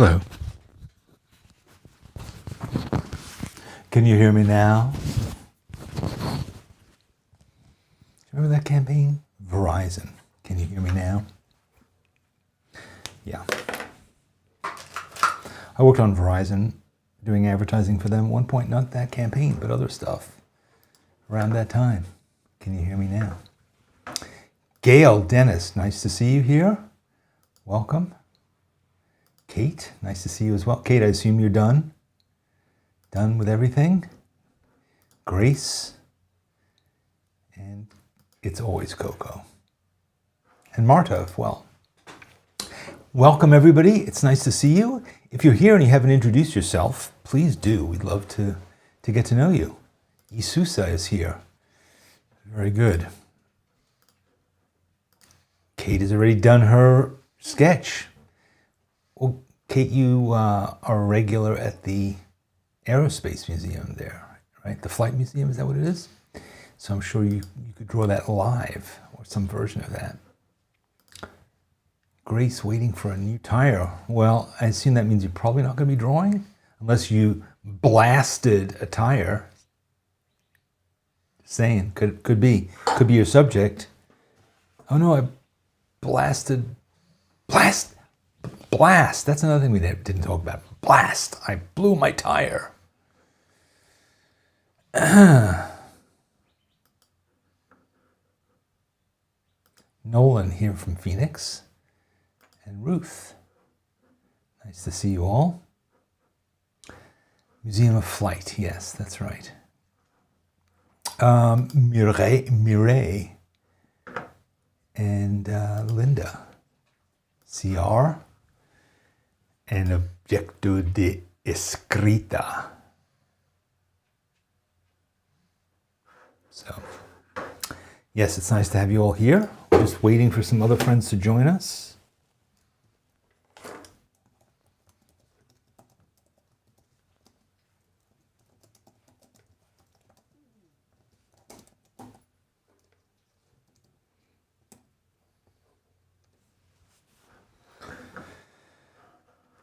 Hello. Can you hear me now? Remember that campaign? Verizon. Can you hear me now? Yeah. I worked on Verizon doing advertising for them at one point, not that campaign, but other stuff around that time. Can you hear me now? Gail, Dennis, nice to see you here. Welcome. Kate, nice to see you as well. Kate, I assume you're done? Done with everything? Grace. And it's always Coco. And Marta as well. Welcome everybody. It's nice to see you. If you're here and you haven't introduced yourself, please do. We'd love to get to know you. Isusa is here. Very good. Kate has already done her sketch. Well, Kate, you are a regular at the Aerospace Museum there, right? The Flight Museum, is that what it is? So I'm sure you could draw that live, or some version of that. Grace waiting for a new tire. Well, I assume that means you're probably not going to be drawing, unless you blasted a tire. Just saying, could be your subject. Oh no, I blasted, blast. That's another thing we didn't talk about. Blast. I blew my tire. Nolan here from Phoenix. And Ruth. Nice to see you all. Museum of Flight. Yes, that's right. Mireille. And Linda. CR. And Objeto de Escrita. So, yes, it's nice to have you all here. We're just waiting for some other friends to join us.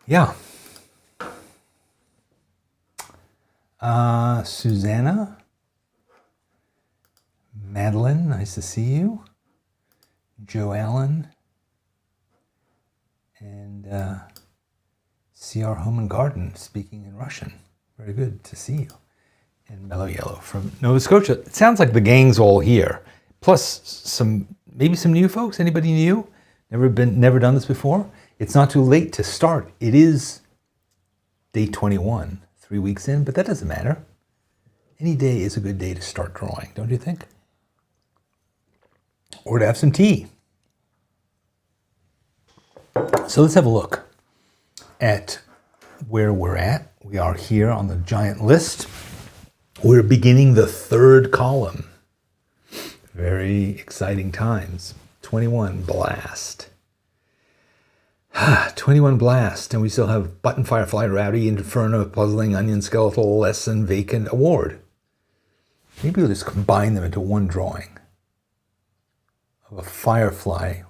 Yeah. Susanna. Madeline, nice to see you. Joe Allen. And CR Home and Garden, speaking in Russian. Very good to see you. And Mellow Yellow from Nova Scotia. It sounds like the gang's all here. Plus maybe some new folks. Anybody new? Never done this before? It's not too late to start. It is day 21, 3 weeks in, but that doesn't matter. Any day is a good day to start drawing, don't you think? Or to have some tea. So let's have a look at where we're at. We are here on the giant list. We're beginning the third column. Very exciting times. 21, blast. 21 blast, and we still have Button, Firefly, Rowdy, Inferno, Puzzling, Onion, Skeletal, Lesson, Vacant, Award. Maybe we'll just combine them into one drawing of a firefly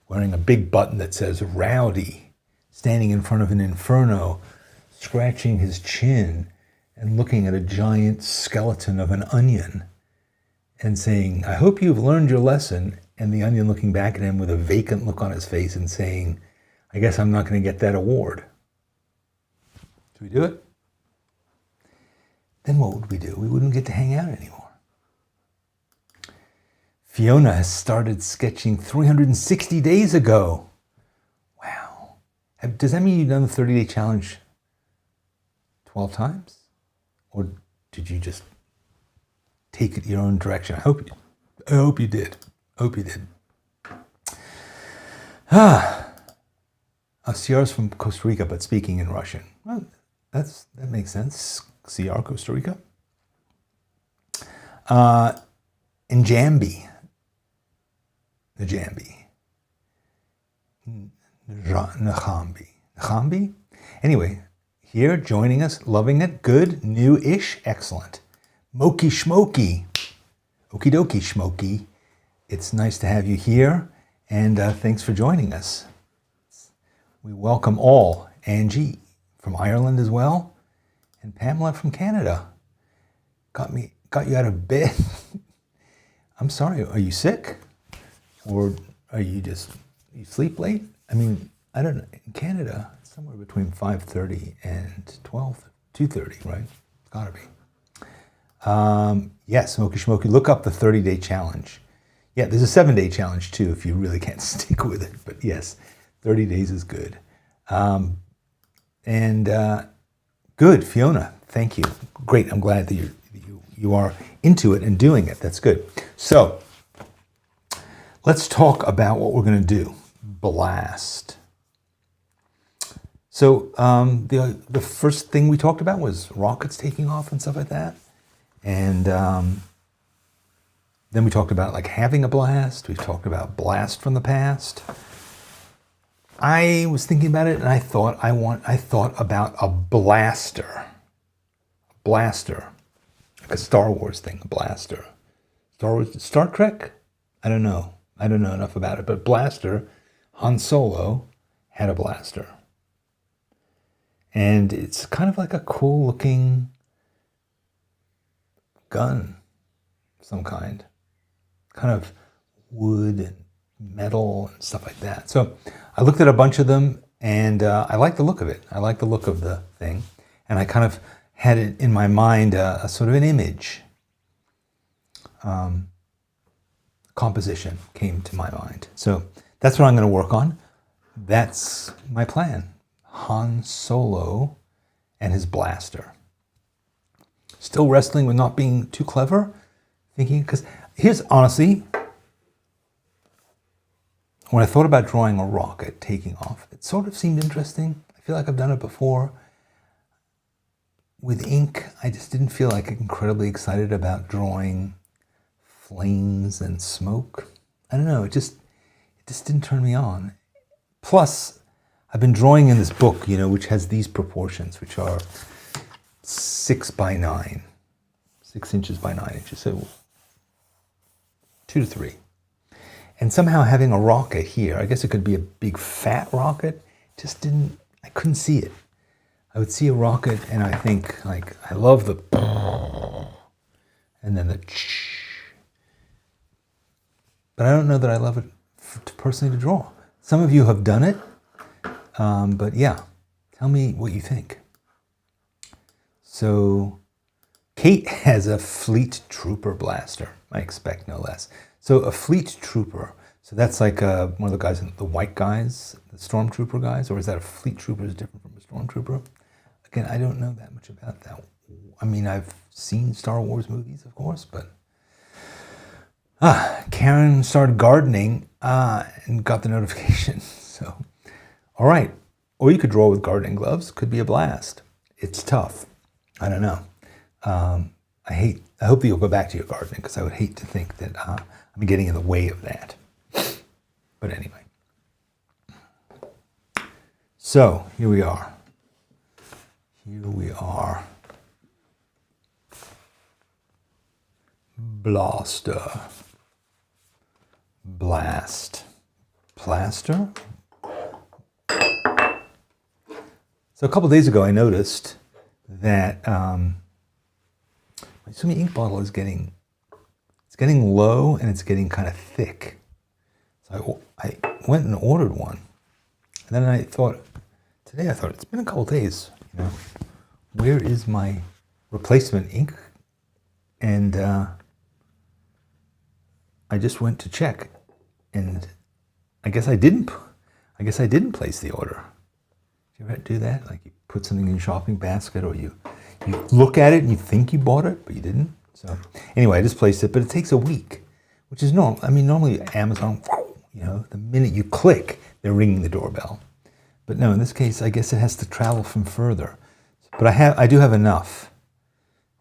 wearing a big button that says Rowdy, standing in front of an Inferno, scratching his chin and looking at a giant skeleton of an onion and saying, I hope you've learned your lesson, and the onion looking back at him with a vacant look on his face and saying, I guess I'm not going to get that award. Should we do it? Then what would we do? We wouldn't get to hang out anymore. Fiona has started sketching 360 days ago. Wow. Does that mean you've done the 30-day challenge 12 times? Or did you just take it your own direction? I hope you did. Hope you did. CR's from Costa Rica, but speaking in Russian. Well, that makes sense. CR, Costa Rica. And Njambi. Njambi. Anyway, here joining us, loving it, good, new-ish, excellent. Moki Shmoki. Okie dokie, Shmoki. It's nice to have you here, and thanks for joining us. We welcome all, Angie from Ireland as well, and Pamela from Canada. Got you out of bed. I'm sorry, are you sick? Or are you sleep late? I mean, I don't know. In Canada, it's somewhere between 5:30 and 2:30, right? It's gotta be. Yes, Smoky Schmoky, look up the 30-day challenge. Yeah, there's a 7-day challenge too if you really can't stick with it. But yes, 30 days is good. Good, Fiona, thank you. Great, I'm glad that you are into it and doing it. That's good. So let's talk about what we're going to do. Blast. So the first thing we talked about was rockets taking off and stuff like that. And then we talked about like having a blast. We talked about blast from the past. I was thinking about it and I thought about a blaster. Blaster. Like a Star Wars thing, a blaster. Star Trek? I don't know enough about it, but blaster, Han Solo had a blaster. And it's kind of like a cool looking gun of some kind. Kind of wood and metal and stuff like that. So I looked at a bunch of them and I like the look of it. I like the look of the thing. And I kind of had it in my mind, a sort of an image. Composition came to my mind. So that's what I'm going to work on. That's my plan. Han Solo and his blaster. Still wrestling with not being too clever. Thinking, because here's honestly, when I thought about drawing a rocket taking off, it sort of seemed interesting. I feel like I've done it before. With ink, I just didn't feel like incredibly excited about drawing flames and smoke. I don't know, it just didn't turn me on. Plus, I've been drawing in this book, which has these proportions, which are 6 by 9, 6 inches by 9 inches, so 2 to 3. And somehow having a rocket here, I guess it could be a big fat rocket, I couldn't see it. I would see a rocket and I think, like, I love the and then the but I don't know that I love it personally to draw. Some of you have done it, but yeah, tell me what you think. So Kate has a Fleet Trooper blaster, I expect no less. So a Fleet Trooper, so that's like one of the guys, the white guys, the Stormtrooper guys, or is that a Fleet Trooper is different from a Stormtrooper? Again, I don't know that much about that. I mean, I've seen Star Wars movies, of course, but Karen started gardening and got the notification. So, all right. Or you could draw with gardening gloves. Could be a blast. It's tough. I don't know. I hope that you'll go back to your gardening because I would hate to think that I'm getting in the way of that. But anyway. So, here we are. Blaster. Blast. Plaster? So a couple days ago I noticed that my Sumi ink bottle is getting low and it's getting kind of thick. So I went and ordered one. And then I thought, it's been a couple days, where is my replacement ink? And I just went to check, and I guess I didn't place the order. Do you ever do that? Like you put something in your shopping basket, or you look at it and you think you bought it, but you didn't. So anyway, I just placed it, but it takes a week, which is normal. I mean, normally Amazon, the minute you click, they're ringing the doorbell. But no, in this case, I guess it has to travel from further. But I do have enough.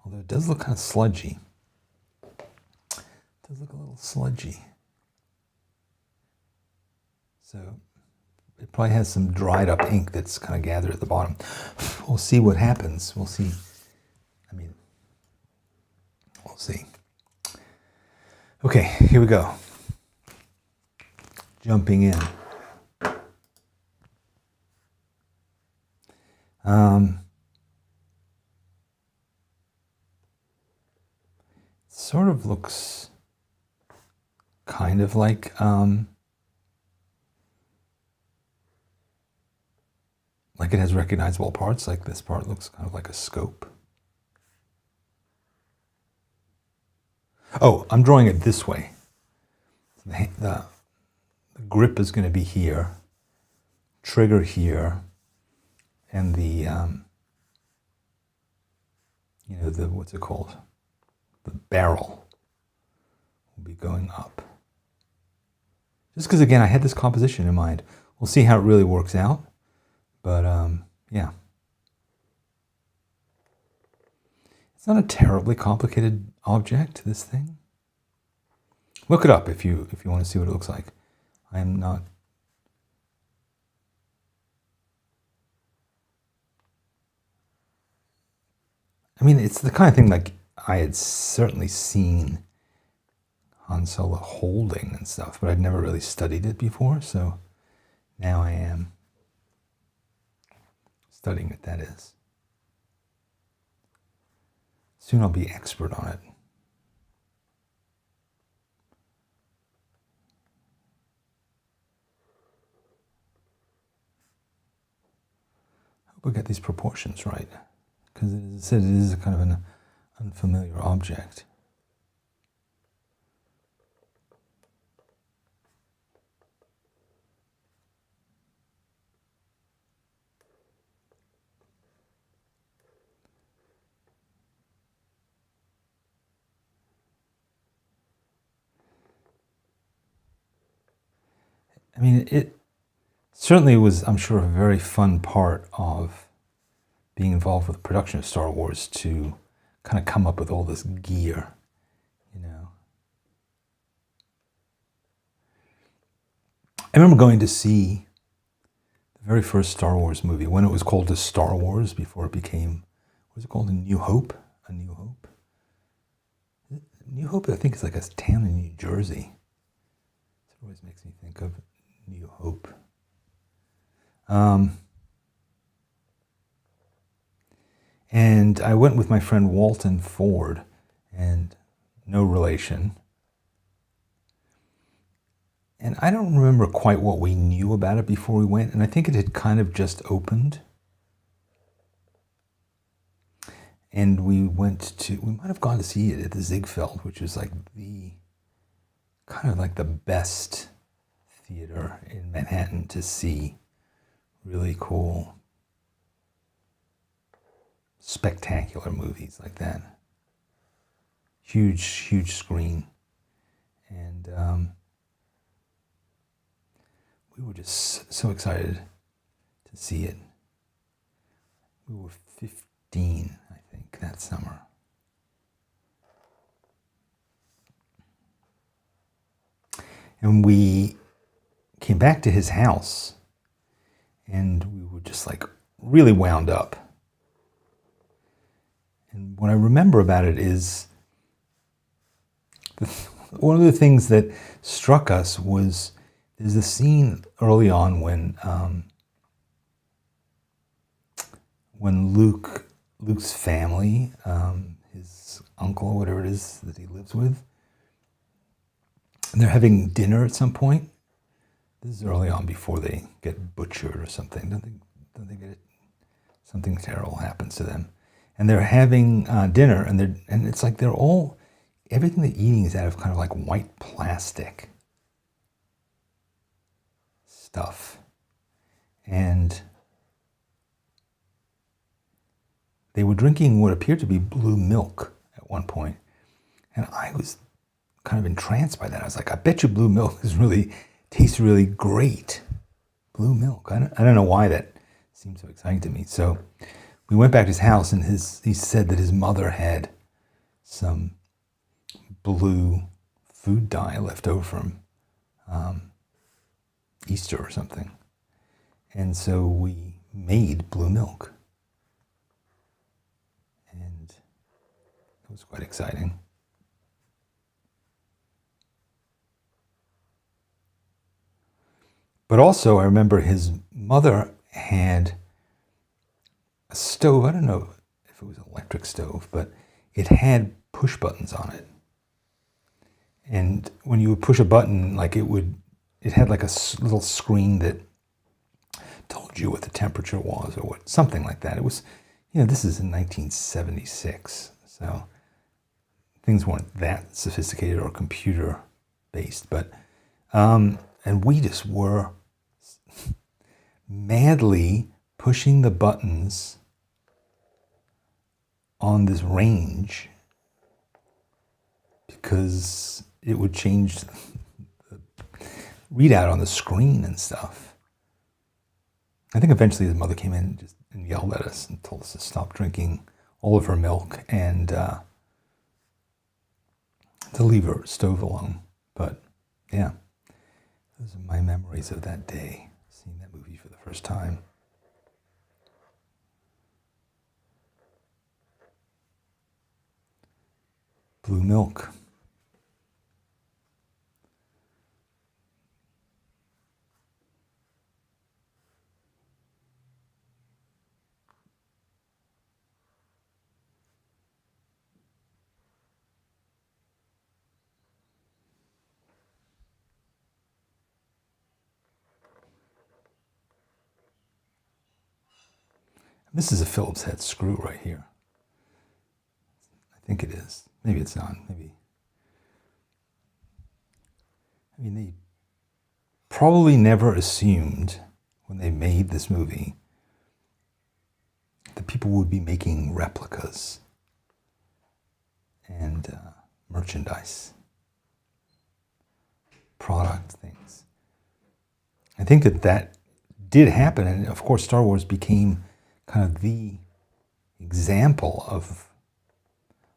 Although it does look kind of sludgy. It does look a little sludgy. So it probably has some dried up ink that's kind of gathered at the bottom. We'll see what happens. We'll see. We'll see. Okay, here we go. Jumping in. Sort of looks kind of like it has recognizable parts. Like this part looks kind of like a scope. Oh, I'm drawing it this way. The grip is going to be here, trigger here, and the what's it called? The barrel will be going up. Just because, again, I had this composition in mind. We'll see how it really works out. But, yeah. It's not a terribly complicated object, this thing. Look it up if you want to see what it looks like. I am not... I mean, it's the kind of thing like I had certainly seen Han Solo holding and stuff, but I'd never really studied it before, so now I am studying what that is. Soon I'll be expert on it. I hope I get these proportions right, because as I said, it is a kind of an unfamiliar object. I mean, it certainly was, I'm sure, a very fun part of being involved with the production of Star Wars to kind of come up with all this gear, you know. I remember going to see the very first Star Wars movie when it was called just Star Wars before it became, what was it called? A New Hope? A New Hope? New Hope, I think, is like a town in New Jersey. It always makes me think of New Hope. And I went with my friend Walton Ford, and no relation. And I don't remember quite what we knew about it before we went, and I think it had kind of just opened. And we might have gone to see it at the Ziegfeld, which was like kind of like the best theater in Manhattan to see really cool, spectacular movies like that. Huge screen. And we were just so excited to see it. We were 15, I think, that summer. And we came back to his house, and we were just like really wound up. And what I remember about it is one of the things that struck us was there's a scene early on when Luke's family, his uncle, whatever it is that he lives with, and they're having dinner at some point. This is early on before they get butchered or something. Don't they get it? Something terrible happens to them, and they're having dinner, and it's like everything they're eating is out of kind of like white plastic stuff, and they were drinking what appeared to be blue milk at one point, and I was kind of entranced by that. I was like, I bet you blue milk tastes really great. Blue milk. I don't know why that seemed so exciting to me. So we went back to his house, and he said that his mother had some blue food dye left over from Easter or something. And so we made blue milk. And it was quite exciting. But also, I remember his mother had stove. I don't know if it was an electric stove, but it had push buttons on it. And when you would push a button, like it had like a little screen that told you what the temperature was or what, something like that. It was, this is in 1976, so things weren't that sophisticated or computer based, but, and we just were madly pushing the buttons on this range because it would change the readout on the screen and stuff. I think eventually his mother came in and yelled at us and told us to stop drinking all of her milk and to leave her stove alone. But yeah, those are my memories of that day, seeing that movie for the first time. Blue milk. This is a Phillips head screw right here. I think it is. Maybe it's not. Maybe. I mean, they probably never assumed when they made this movie that people would be making replicas and merchandise, product things. I think that did happen, and of course Star Wars became kind of the example of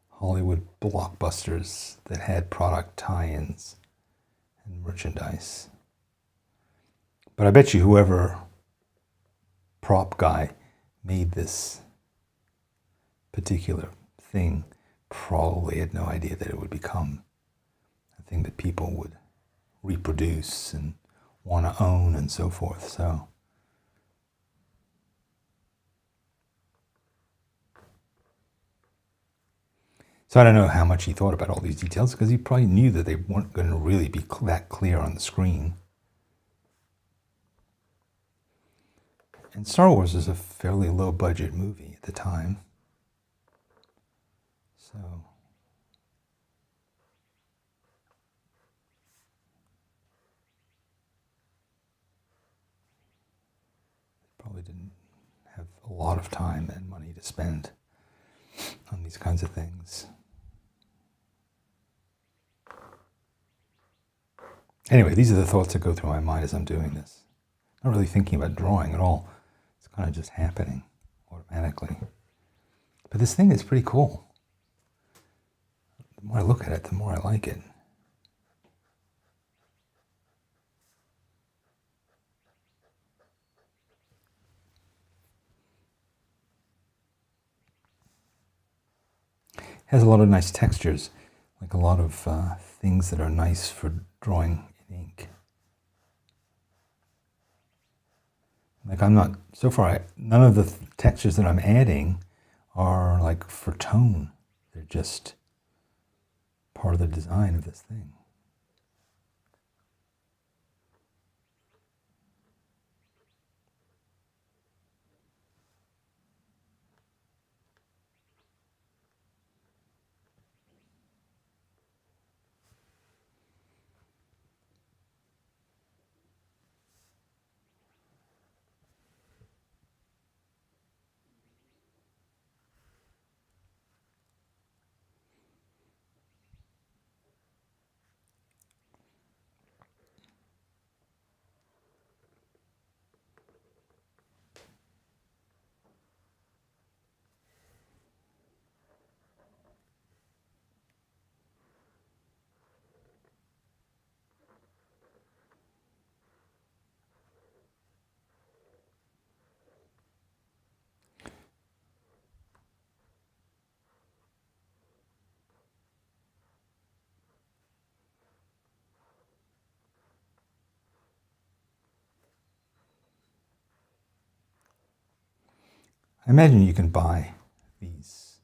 Hollywood blockbusters that had product tie-ins and merchandise. But I bet you whoever prop guy made this particular thing probably had no idea that it would become a thing that people would reproduce and want to own and so forth. So I don't know how much he thought about all these details because he probably knew that they weren't going to really be that clear on the screen. And Star Wars is a fairly low budget movie at the time. So probably didn't have a lot of time and money to spend on these kinds of things. Anyway, these are the thoughts that go through my mind as I'm doing this. Not really thinking about drawing at all. It's kind of just happening automatically. But this thing is pretty cool. The more I look at it, the more I like it. It has a lot of nice textures, like a lot of things that are nice for drawing in ink. Like none of the textures that I'm adding are like for tone. They're just part of the design of this thing. I imagine you can buy these,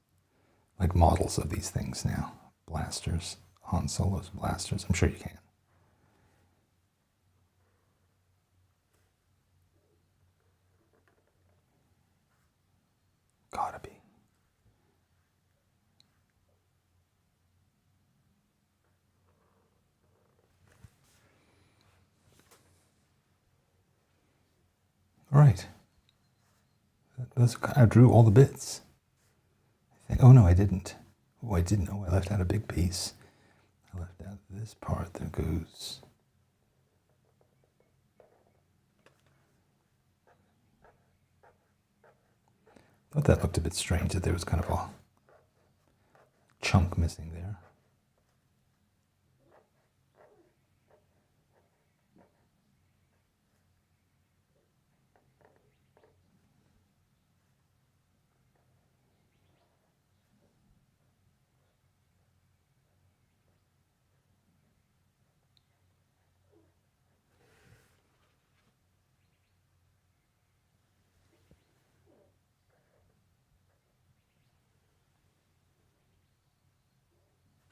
like models of these things now. Blasters, Han Solo's blasters. I'm sure you can. Gotta be. All right. I drew all the bits. Oh no, I didn't. Oh, I didn't. Oh, I left out a big piece. I left out this part that goes. I thought that looked a bit strange that there was kind of a chunk missing there.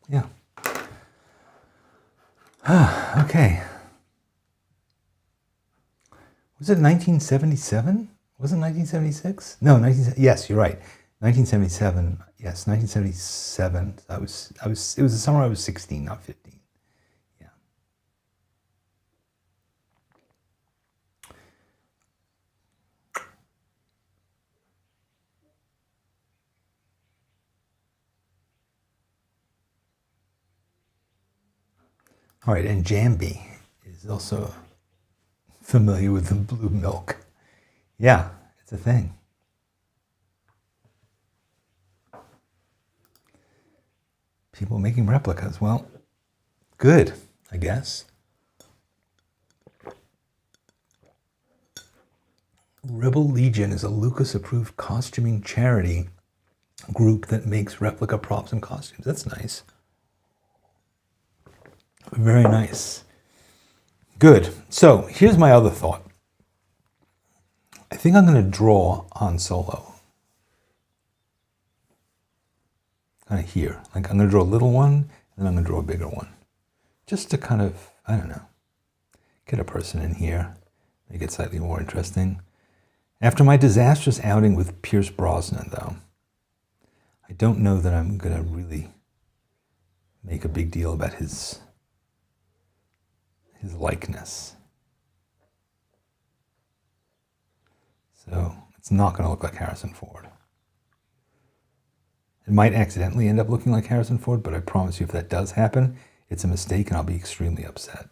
Yeah. Okay. Was it 1977? Was it 1976? No, yes, you're right. 1977. Yes, 1977. It was the summer I was 16, not 15. Yeah. All right, and Jambi is also familiar with the blue milk. Yeah, it's a thing. People making replicas. Well, good, I guess. Rebel Legion is a Lucas-approved costuming charity group that makes replica props and costumes. That's nice. Very nice. Good. So here's my other thought. I think I'm going to draw Han Solo. Kind of here. Like I'm going to draw a little one, and then I'm going to draw a bigger one. Just to kind of, I don't know, get a person in here, make it slightly more interesting. After my disastrous outing with Pierce Brosnan, though, I don't know that I'm going to really make a big deal about his likeness. So it's not going to look like Harrison Ford. It might accidentally end up looking like Harrison Ford, but I promise you if that does happen, it's a mistake and I'll be extremely upset.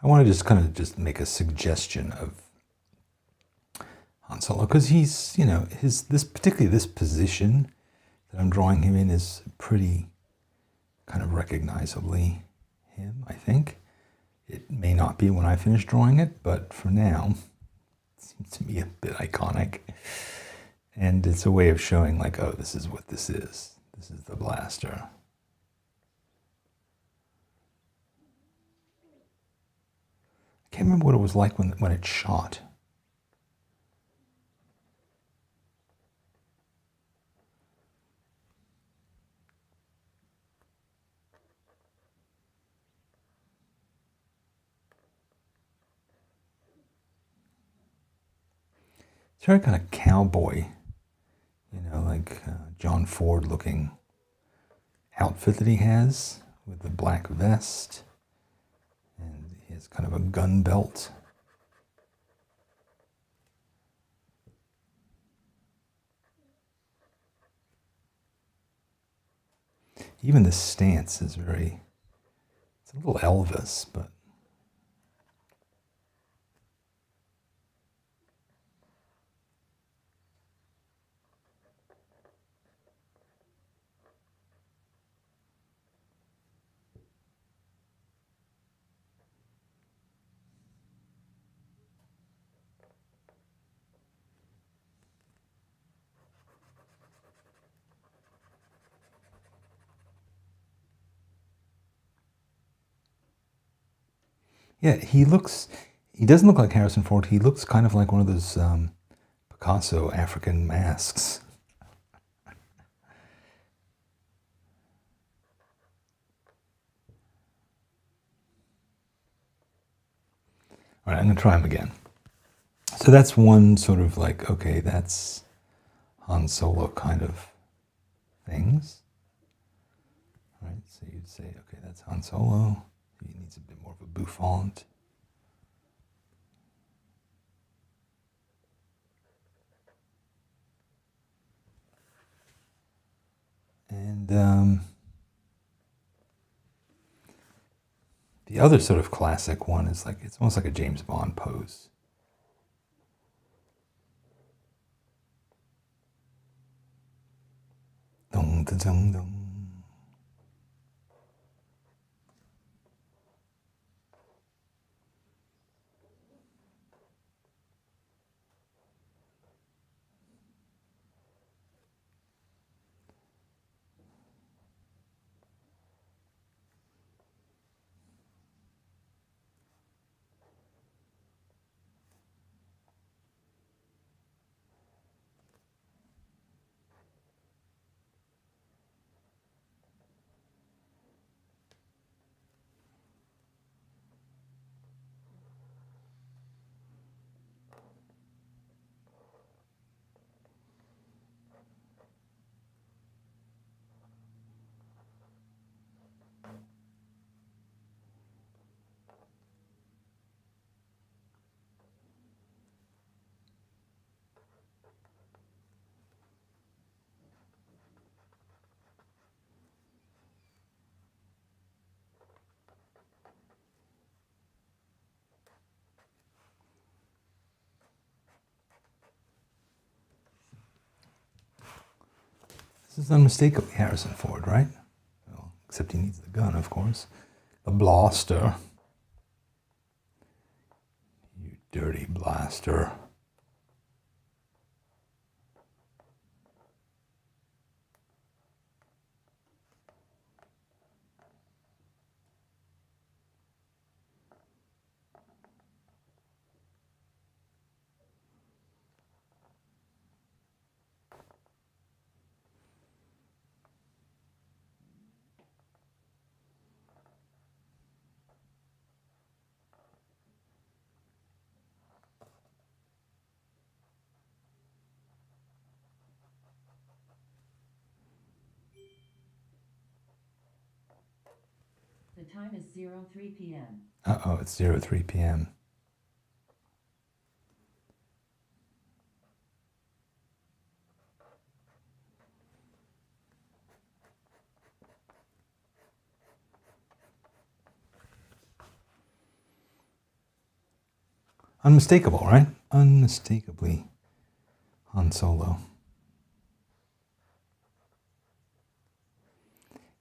I want to just kind of just make a suggestion of Han Solo because he's, you know, particularly this position that I'm drawing him in is pretty kind of recognizably him, I think. It may not be when I finish drawing it, but for now, it seems to me a bit iconic. And it's a way of showing like, oh, this is what this is. This is the blaster. I can't remember what it was like when it shot. It's very kind of cowboy, you know, like John Ford looking outfit that he has with the black vest. And he has kind of a gun belt. Even the stance is very, it's a little Elvis, but Yeah, he doesn't look like Harrison Ford. He looks kind of like one of those Picasso African masks. All right, I'm going to try him again. So that's one sort of like, okay, that's Han Solo kind of things. All right, so you'd say, okay, that's Han Solo. He needs a bit more of a bouffant. And the other sort of classic one is like, it's almost like a James Bond pose. Dong, da, dong, dong. This is unmistakably Harrison Ford, right? Well, except he needs the gun, of course. The blaster. You dirty blaster. The time is 03 p.m. Uh-oh, it's 03 p.m. Unmistakable, right? Unmistakably Han Solo.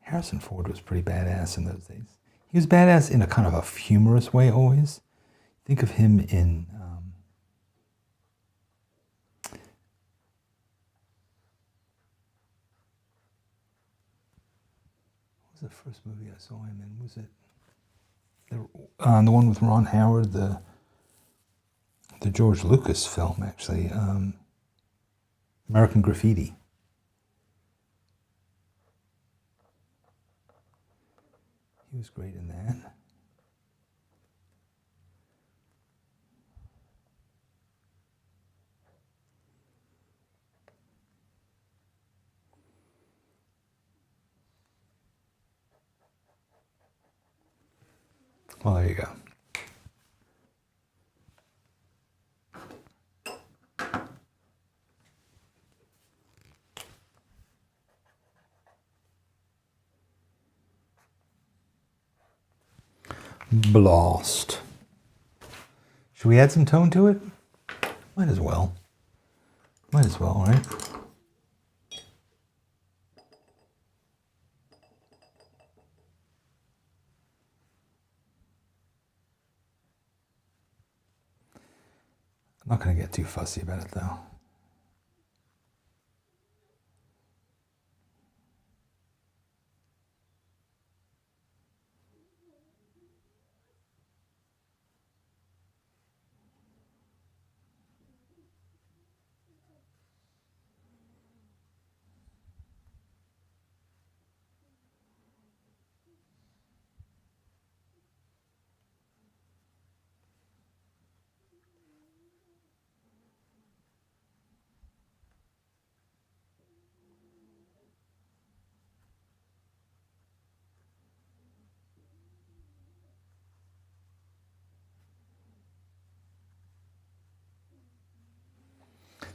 Harrison Ford was pretty badass in those days. He was badass in a kind of a humorous way always. Think of him in... what was the first movie I saw him in? Was it the one with Ron Howard, the George Lucas film, actually, American Graffiti. He was great in that. Well, there you go. Blast. Should we add some tone to it? Might as well. Might as well, right? I'm not going to get too fussy about it, though.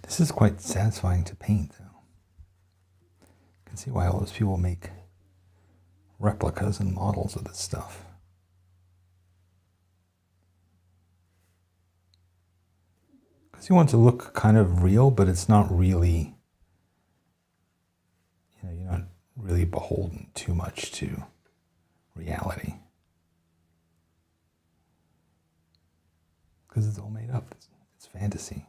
This is quite satisfying to paint, though. You can see why all those people make replicas and models of this stuff. Because you want it to look kind of real, but it's not really, you're not really beholden too much to reality. Because it's all made up. It's fantasy.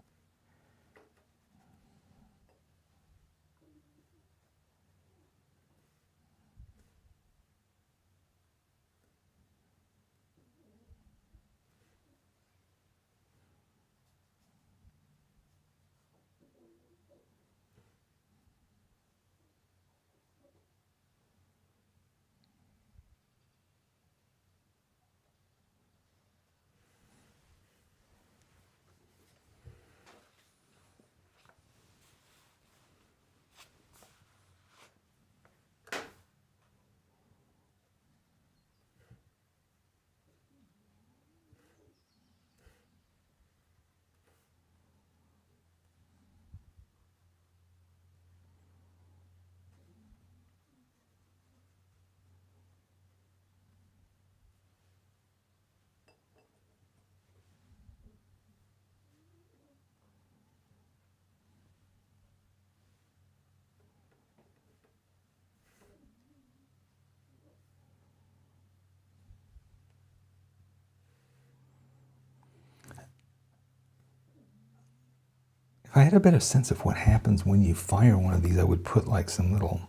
If I had a better sense of what happens when you fire one of these, I would put like some little,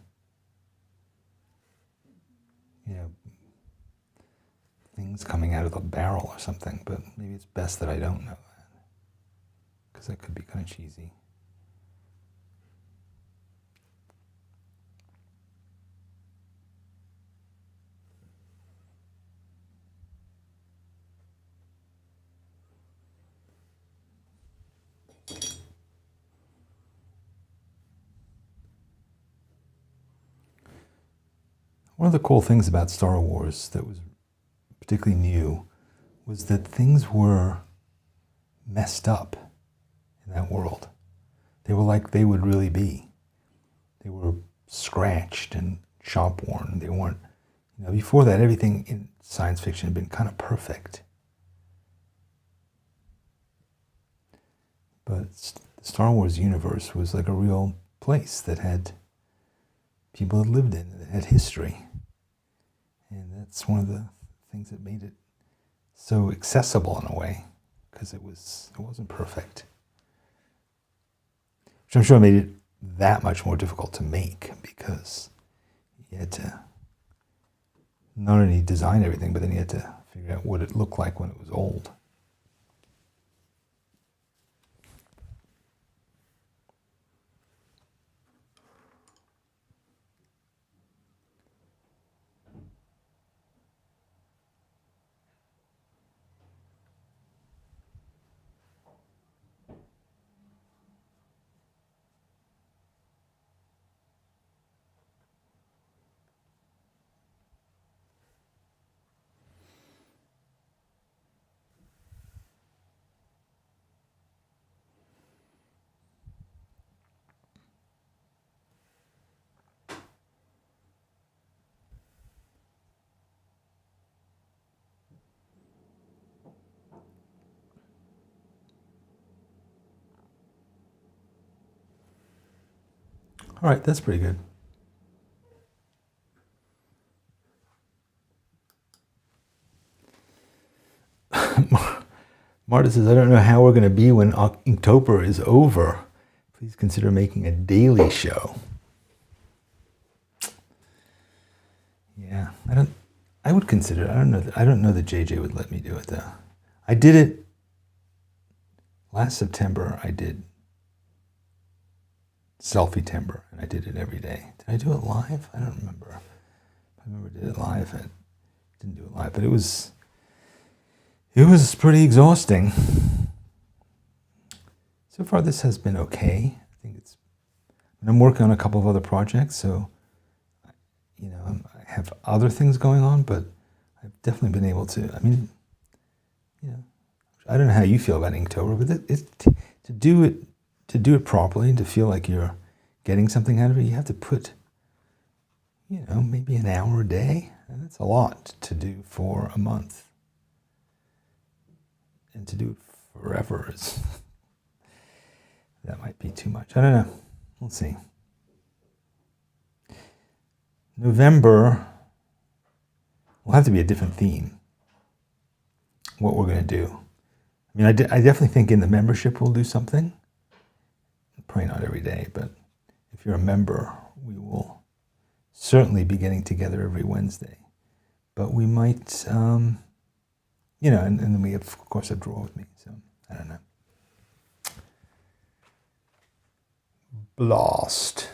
things coming out of the barrel or something, but maybe it's best that I don't know that, because that could be kind of cheesy. One of the cool things about Star Wars that was particularly new was that things were messed up in that world. They were like they would really be. They were scratched and shop worn. They weren't, before that, everything in science fiction had been kind of perfect. But the Star Wars universe was like a real place that had people that lived in it, that had history. And that's one of the things that made it so accessible in a way, because it wasn't perfect. Which I'm sure made it that much more difficult to make, because you had to not only design everything, but then you had to figure out what it looked like when it was old. All right, that's pretty good. Marta says, I don't know how we're going to be when Inktober is over. Please consider making a daily show. Yeah, I would consider it. I don't know that JJ would let me do it though. I did it last September. I did Selfie-tember, and I did it every day. Did I do it live? I don't remember. I remember I did it live. I didn't do it live, but it was pretty exhausting. So far, this has been okay. I think I'm working on a couple of other projects, so I have other things going on, but I've definitely been able to. I don't know how you feel about Inktober, but to do to do it properly, to feel like you're getting something out of it, you have to put, maybe an hour a day. And that's a lot to do for a month. And to do it forever is, that might be too much. I don't know. We'll see. November will have to be a different theme. What we're going to do. I mean, I definitely think in the membership we'll do something. Probably not every day, but if you're a member, we will certainly be getting together every Wednesday. But we might, and then we of course have Draw With Me, so I don't know. Blast.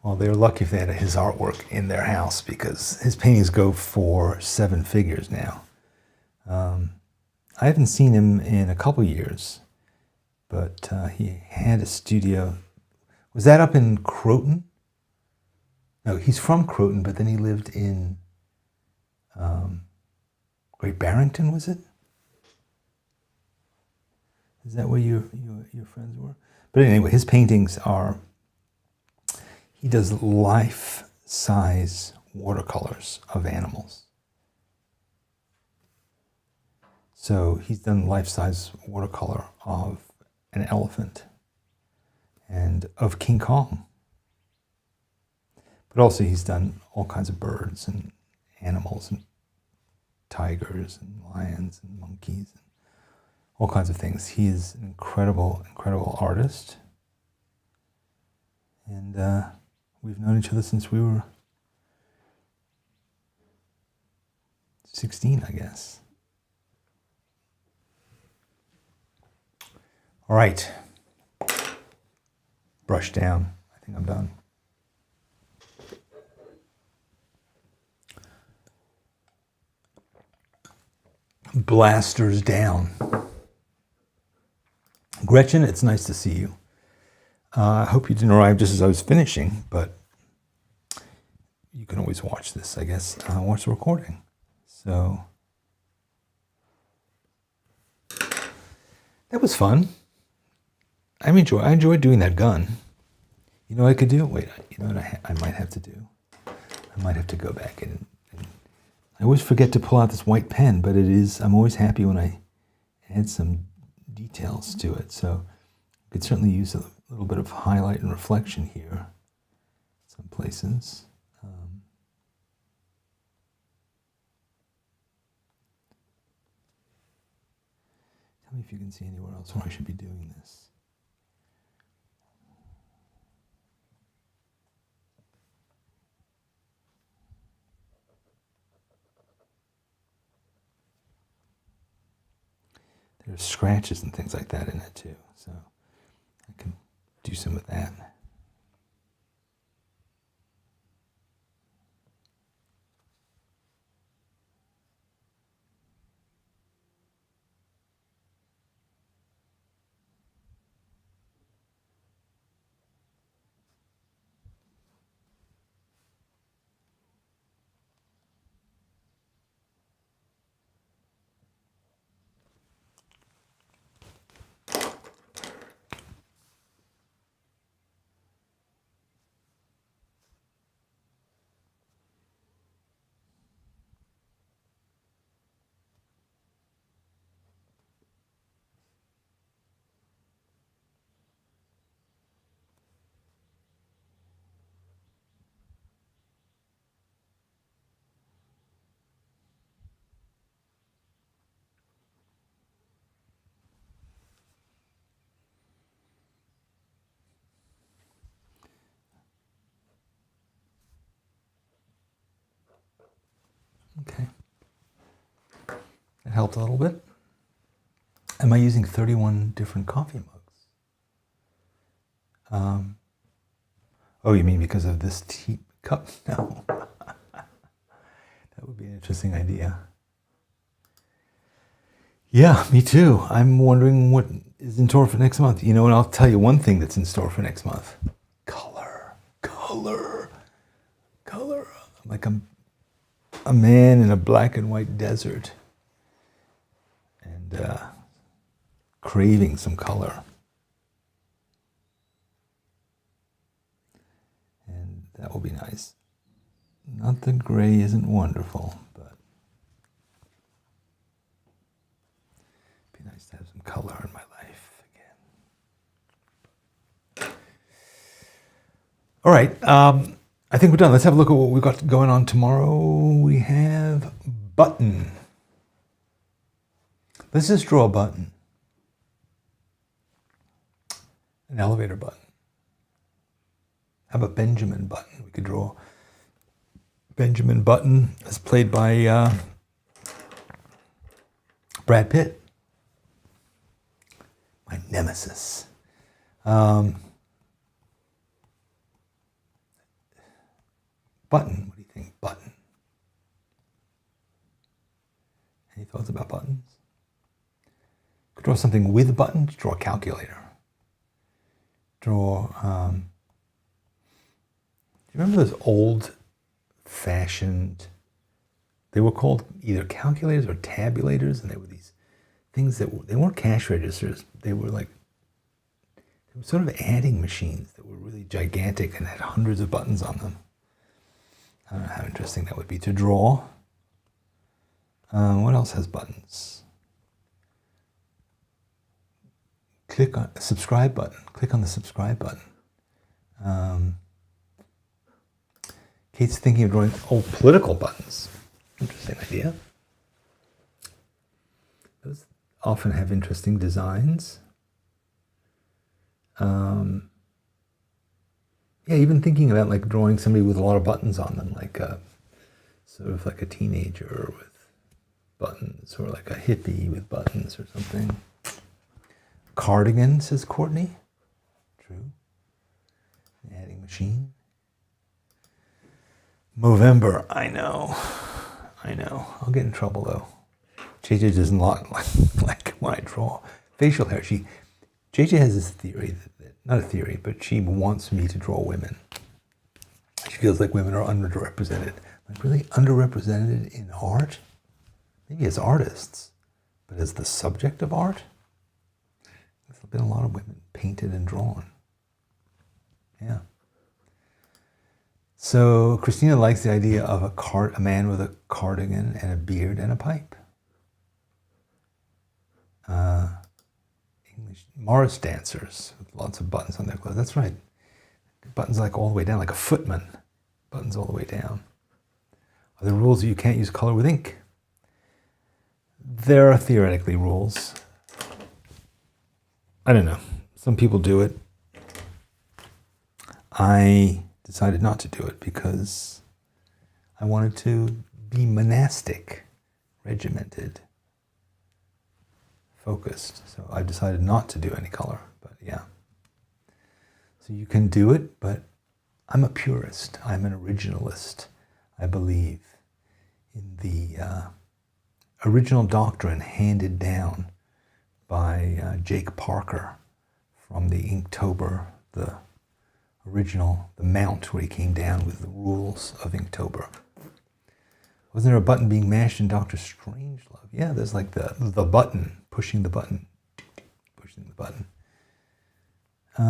Well, they're lucky if they had his artwork in their house because his paintings go for 7 figures now. I haven't seen him in a couple years, but he had a studio. Was that up in Croton? No, he's from Croton, but then he lived in Great Barrington, was it? Is that where your friends were? But anyway, his paintings are, he does life-size watercolors of animals. So he's done life-size watercolor of an elephant and of King Kong. But also he's done all kinds of birds and animals and tigers and lions and monkeys and all kinds of things. He is an incredible, incredible artist. And we've known each other since we were 16, I guess. All right. Brush down. I think I'm done. Blasters down. Gretchen, it's nice to see you. I hope you didn't arrive just as I was finishing, but you can always watch this, I guess. Watch the recording. So that was fun. I enjoyed doing that gun. You know what I could do? Wait, you know what I might have to do? I might have to go back and I always forget to pull out this white pen, but I'm always happy when I add some details to it. So I could certainly use a little bit of highlight and reflection here, some places. Tell me if you can see anywhere else where I should be doing this. There's scratches and things like that in it too, so I can do some of that. Okay, that helped a little bit. Am I using 31 different coffee mugs? Oh, you mean because of this tea cup? No. That would be an interesting idea. Yeah, me too. I'm wondering what is in store for next month. You know, and I'll tell you one thing that's in store for next month. Color. a man in a black and white desert and craving some color. And that will be nice. Not that gray isn't wonderful, but it'd be nice to have some color in my life again. All right, I think we're done. Let's have a look at what we've got going on tomorrow. We have button. Let's just draw a button. An elevator button. How about Benjamin Button? We could draw Benjamin Button as played by Brad Pitt. My nemesis. Button, what do you think? Button. Any thoughts about buttons? Could draw something with buttons, draw a calculator. Draw, do you remember those old-fashioned, they were called either calculators or tabulators, and they were these things that they weren't cash registers, they were sort of adding machines that were really gigantic and had hundreds of buttons on them. I don't know how interesting that would be to draw. What else has buttons? Click on the subscribe button. Click on the subscribe button. Kate's thinking of drawing old political buttons. Interesting idea. Those often have interesting designs. Yeah, even thinking about like drawing somebody with a lot of buttons on them, like a sort of like a teenager with buttons, or like a hippie with buttons or something. Cardigan, says Courtney. True. An adding machine. Movember, I know. I'll get in trouble though. JJ doesn't like when I draw facial hair. JJ has this theory, not a theory, but she wants me to draw women. She feels like women are underrepresented. Like really underrepresented in art? Maybe as artists, but as the subject of art? There's been a lot of women painted and drawn. Yeah. So Christina likes the idea of a man with a cardigan and a beard and a pipe. English Morris dancers with lots of buttons on their clothes. That's right. Buttons like all the way down, like a footman. Buttons all the way down. Are there rules that you can't use color with ink? There are theoretically rules. I don't know. Some people do it. I decided not to do it because I wanted to be monastic, regimented, focused. So I decided not to do any color, but yeah. So you can do it, but I'm a purist. I'm an originalist. I believe in the original doctrine handed down by Jake Parker from the Inktober, the original, the mount where he came down with the rules of Inktober. Wasn't there a button being mashed in Dr. Strangelove? Yeah, there's like the button, pushing the button, pushing the button. I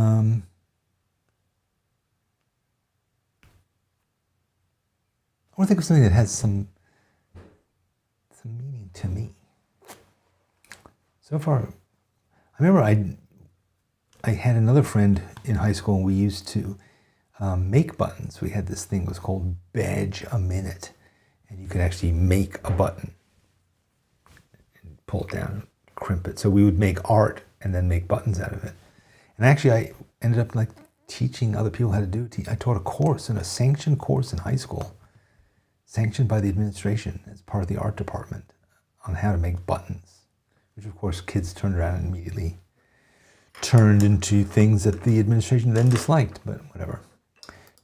want to think of something that has some meaning to me. So far, I remember I had another friend in high school, and we used to make buttons. We had this thing, it was called Badge a Minute, and you could actually make a button and pull it down, and crimp it. So we would make art and then make buttons out of it. And actually, I ended up like teaching other people how to do it. I taught a course, a sanctioned course in high school, sanctioned by the administration as part of the art department, on how to make buttons, which of course kids turned around and immediately turned into things that the administration then disliked, but whatever.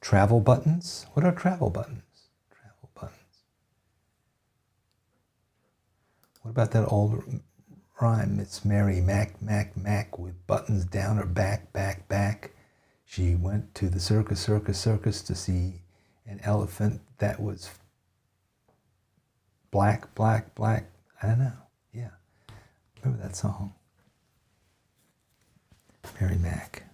Travel buttons? What are travel buttons? Travel buttons. What about that old rhyme? It's Mary Mac, Mac, Mac, with buttons down her back, back, back. She went to the circus, circus, circus to see an elephant that was Black, black, black. I don't know. Yeah. Remember that song? Mary Mac.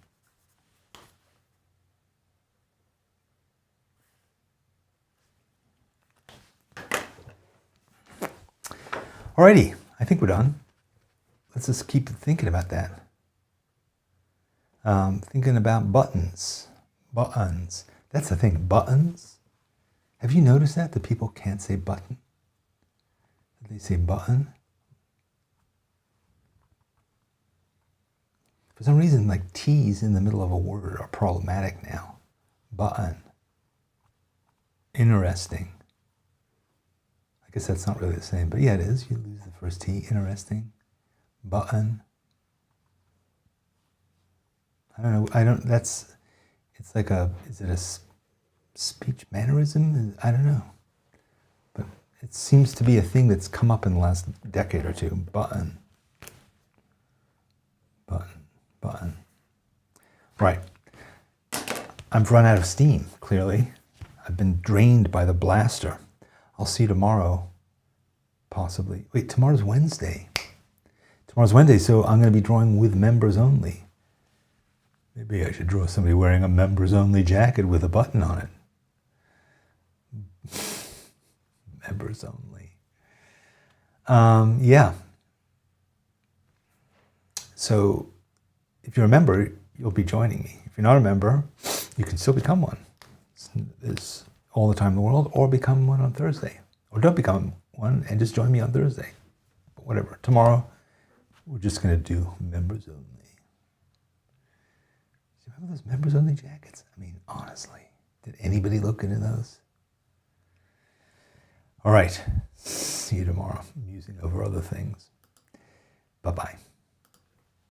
Alrighty, I think we're done. Let's just keep thinking about that. Thinking about buttons. Buttons. That's the thing, buttons. Have you noticed that people can't say button? They say button. For some reason, like T's in the middle of a word are problematic now. Button. Interesting. I guess that's not really the same, but yeah, it is. You lose the first T. Interesting. Button. I don't know. It's like is it a speech mannerism? I don't know. But it seems to be a thing that's come up in the last decade or two. Button. Button. Button. Right. I've run out of steam, clearly. I've been drained by the blaster. I'll see you tomorrow, possibly. Wait, tomorrow's Wednesday. Tomorrow's Wednesday, so I'm going to be drawing with members only. Maybe I should draw somebody wearing a members only jacket with a button on it. Members only. Yeah. So if you're a member, you'll be joining me. If you're not a member, you can still become one. There's all the time in the world, or become one on Thursday. Or don't become one and just join me on Thursday. But whatever. Tomorrow, we're just going to do members only. Do you remember those members only jackets? I mean, honestly, did anybody look into those? All right. See you tomorrow. I'm musing over other things. Bye-bye.